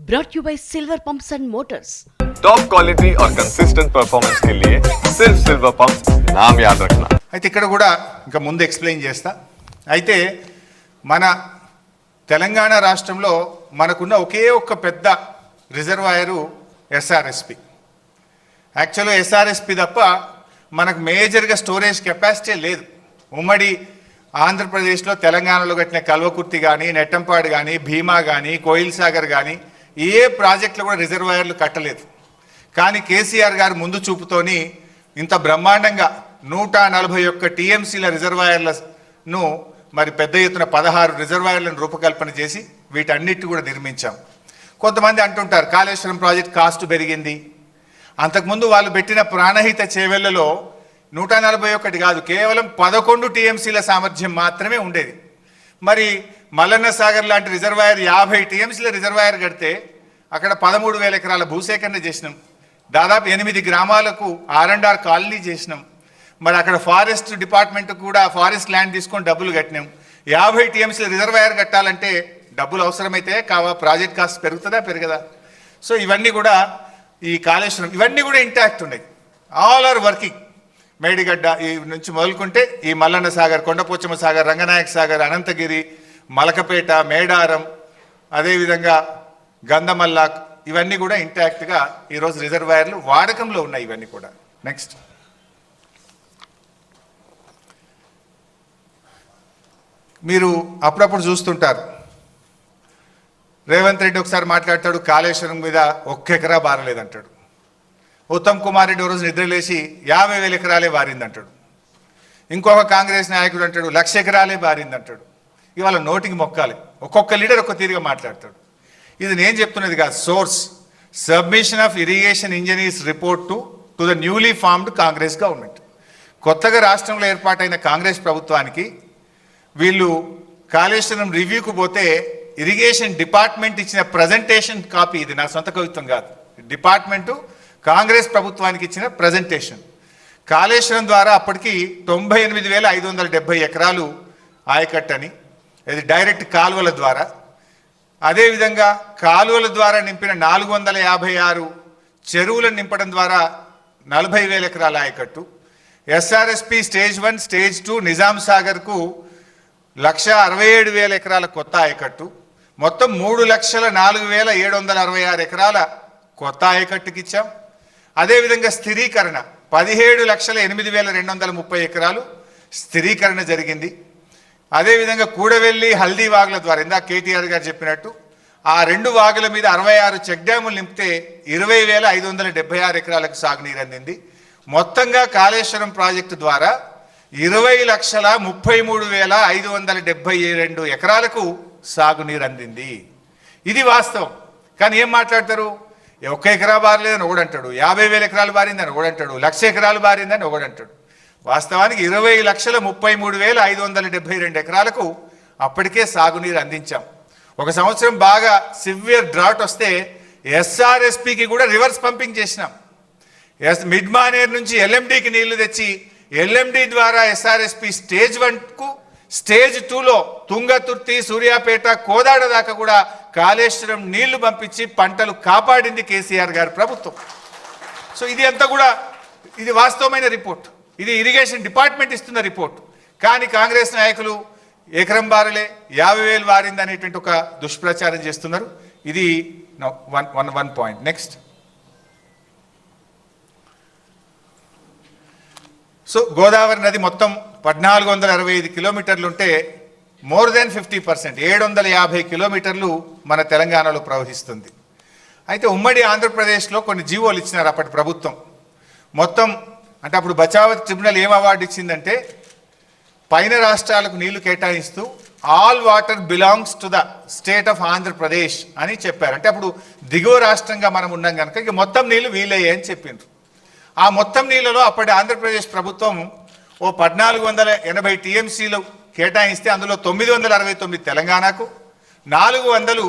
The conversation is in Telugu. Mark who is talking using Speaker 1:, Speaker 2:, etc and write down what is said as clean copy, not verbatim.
Speaker 1: brought you by Silver Pumps and Motors.
Speaker 2: Top quality और कंसिस्टेंट परफॉर्मेंस के लिए सिर्फ सिल्वर पंप्स नाम याद रखना.
Speaker 3: అయితే ఇక్కడ కూడా ఇంకా ముందు ఎక్స్ప్లెయిన్ చేస్తా. అయితే మన తెలంగాణ రాష్ట్రంలో మనకున్న ఒకే ఒక్క పెద్ద రిజర్వాయరు ఎస్ఆర్ఎస్పి. యాక్చువల్గా ఎస్ఆర్ఎస్పి తప్ప మనకు మేజర్గా స్టోరేజ్ కెపాసిటీ లేదు. ఉమ్మడి ఆంధ్రప్రదేశ్లో తెలంగాణలో కట్టిన కల్వకుర్తి కానీ, నెట్టంపాడు కానీ, భీమా కానీ, కోయిల్ సాగర్ కానీ ఏ ప్రాజెక్టులు కూడా రిజర్వాయర్లు కట్టలేదు. కానీ కేసీఆర్ గారు ముందు చూపుతోని ఇంత బ్రహ్మాండంగా 141 టీఎంసీల రిజర్వాయర్లను మరి పెద్ద ఎత్తున 16 రిజర్వాయర్లను రూపకల్పన చేసి వీటన్నిటి కూడా నిర్మించాం. కొంతమంది అంటుంటారు కాళేశ్వరం ప్రాజెక్ట్ కాస్ట్ పెరిగింది. అంతకుముందు వాళ్ళు పెట్టిన ప్రాణహిత చేవెళ్లలో 141 కాదు, కేవలం 11 టీఎంసీల సామర్థ్యం మాత్రమే ఉండేది. మరి మల్లన్న సాగర్ లాంటి రిజర్వాయర్ 50 టీఎంసీల రిజర్వాయర్ కడితే అక్కడ 13,000 ఎకరాల భూసేకరణ చేసినాం. దాదాపు 8 గ్రామాలకు R&R కాలనీ చేసినాం. మరి అక్కడ ఫారెస్ట్ డిపార్ట్మెంట్ కూడా ఫారెస్ట్ ల్యాండ్ తీసుకొని డబ్బులు కట్టినాం. 50 టీఎంసీల రిజర్వాయర్ కట్టాలంటే డబ్బులు అవసరమైతే ప్రాజెక్ట్ కాస్ట్ పెరుగుతుందా పెరగదా? సో ఇవన్నీ కూడా ఈ కాళేశ్వరం ఇవన్నీ కూడా ఇంటాక్ట్ ఉన్నాయి. All are working. మేడిగడ్డ ఈ నుంచి మొదలుకుంటే ఈ మల్లన్న సాగర్, కొండపోచమ్మ సాగర్, రంగనాయక సాగర్, అనంతగిరి, మలకపేట, మేడారం, అదేవిధంగా గంధమల్లాక్ ఇవన్నీ కూడా ఇంటాక్ట్గా ఈరోజు రిజర్వాయర్లు వాడకంలో ఉన్నాయి. ఇవన్నీ కూడా నెక్స్ట్ మీరు అప్పుడప్పుడు చూస్తుంటారు. రేవంత్ రెడ్డి ఒకసారి మాట్లాడతాడు కాళేశ్వరం మీద 1 ఎకరా బారలేదంటాడు. ఉత్తమ్ కుమార్ రెడ్డి రోజు నిద్రలేసి 50,000 ఎకరాలే బారిందంటాడు. ఇంకొక కాంగ్రెస్ నాయకుడు అంటాడు 1,00,000 ఎకరాలే బారిందంటాడు. ఇవాళ నోటికి మొక్కాలి. ఒక్కొక్క లీడర్ ఒక్క తీరుగా మాట్లాడతాడు. ఇది నేను చెప్తున్నది కాదు. Source submission of irrigation engineers report to the newly formed Congress government. కొత్తగా రాష్ట్రంలో ఏర్పాటైన కాంగ్రెస్ ప్రభుత్వానికి వీళ్ళు కాళేశ్వరం రివ్యూకు పోతే ఇరిగేషన్ డిపార్ట్మెంట్ ఇచ్చిన ప్రజెంటేషన్ కాపీ, ఇది నా సొంత కవిత్వం కాదు, డిపార్ట్మెంటు కాంగ్రెస్ ప్రభుత్వానికి ఇచ్చిన ప్రజెంటేషన్. కాళేశ్వరం ద్వారా అప్పటికి 98,570 ఎకరాలు ఆయకట్టని, ఇది డైరెక్ట్ కాలువల ద్వారా. అదేవిధంగా కాలువల ద్వారా నింపిన 456 చెరువులను నింపడం ద్వారా 40,000 ఎకరాల ఆయకట్టు. ఎస్ఆర్ఎస్పి స్టేజ్ 1, స్టేజ్ 2 నిజాం సాగర్కు 1,67,000 ఎకరాల కొత్త ఆయకట్టు. మొత్తం 3,04,766 ఎకరాల కొత్త ఆయకట్టుకి ఇచ్చాం. అదేవిధంగా స్థిరీకరణ 17,08,230 ఎకరాలు స్థిరీకరణ జరిగింది. అదేవిధంగా కూడవెల్లి, హల్దీ వాగుల ద్వారా ఇందాక కేటీఆర్ గారు చెప్పినట్టు ఆ 2 వాగుల మీద 66 చెక్ డ్యాములు నింపితే 20,576 ఎకరాలకు సాగునీరు అందింది. మొత్తంగా కాళేశ్వరం ప్రాజెక్టు ద్వారా 20,33,572 ఎకరాలకు సాగునీరు అందింది. ఇది వాస్తవం. కానీ ఏం మాట్లాడతారు? 1 ఎకరా బారలేదని ఒకడంటాడు, 50,000 ఎకరాలు బారిందని ఒకడంటాడు, 1,00,000 ఎకరాలు బారిందని ఒకడంటాడు. వాస్తవానికి 20,33,572 ఎకరాలకు అప్పటికే సాగునీరు అందించాం. ఒక సంవత్సరం బాగా సివియర్ డ్రాట్ వస్తే ఎస్ఆర్ఎస్పికి కూడా రివర్స్ పంపింగ్ చేసినాం. మిడ్ మానేర్ నుంచి ఎల్ఎండికి నీళ్లు తెచ్చి ఎల్ఎండి ద్వారా ఎస్ఆర్ఎస్పి స్టేజ్ 1కు, స్టేజ్ 2లో తుంగతుర్తి, సూర్యాపేట, కోదాడ దాకా కూడా కాళేశ్వరం నీళ్లు పంపించి పంటలు కాపాడింది కేసీఆర్ గారి ప్రభుత్వం. సో ఇది అంతా కూడా ఇది వాస్తవమైన రిపోర్ట్. ఇది ఇరిగేషన్ డిపార్ట్మెంట్ ఇస్తున్న రిపోర్ట్. కానీ కాంగ్రెస్ నాయకులు ఎకరం బారలే 50,000 బారింది అనేటువంటి ఒక దుష్ప్రచారం చేస్తున్నారు. ఇది one point. Next, so Godavari నది మొత్తం 1,465 కిలోమీటర్లు ఉంటే మోర్ దెన్ 50%, 750 కిలోమీటర్లు మన తెలంగాణలో ప్రవహిస్తుంది. అయితే ఉమ్మడి ఆంధ్రప్రదేశ్లో కొన్ని జీవోలు ఇచ్చినారు అప్పటి ప్రభుత్వం. మొత్తం అంటే అప్పుడు బచావత్ ట్రిబ్యునల్ ఏం అవార్డు ఇచ్చిందంటే పైన రాష్ట్రాలకు నీళ్లు కేటాయిస్తూ all water belongs to the state of Andhra Pradesh అని చెప్పారు. అంటే అప్పుడు దిగువ రాష్ట్రంగా మనం ఉన్నాం కనుక ఇక మొత్తం నీళ్లు వీలయ్యాయి అని చెప్పిండ్రు. ఆ మొత్తం నీళ్ళలో అప్పటి ఆంధ్రప్రదేశ్ ప్రభుత్వం 1,480 టీఎంసీలు కేటాయిస్తే అందులో 969 తెలంగాణకు, 400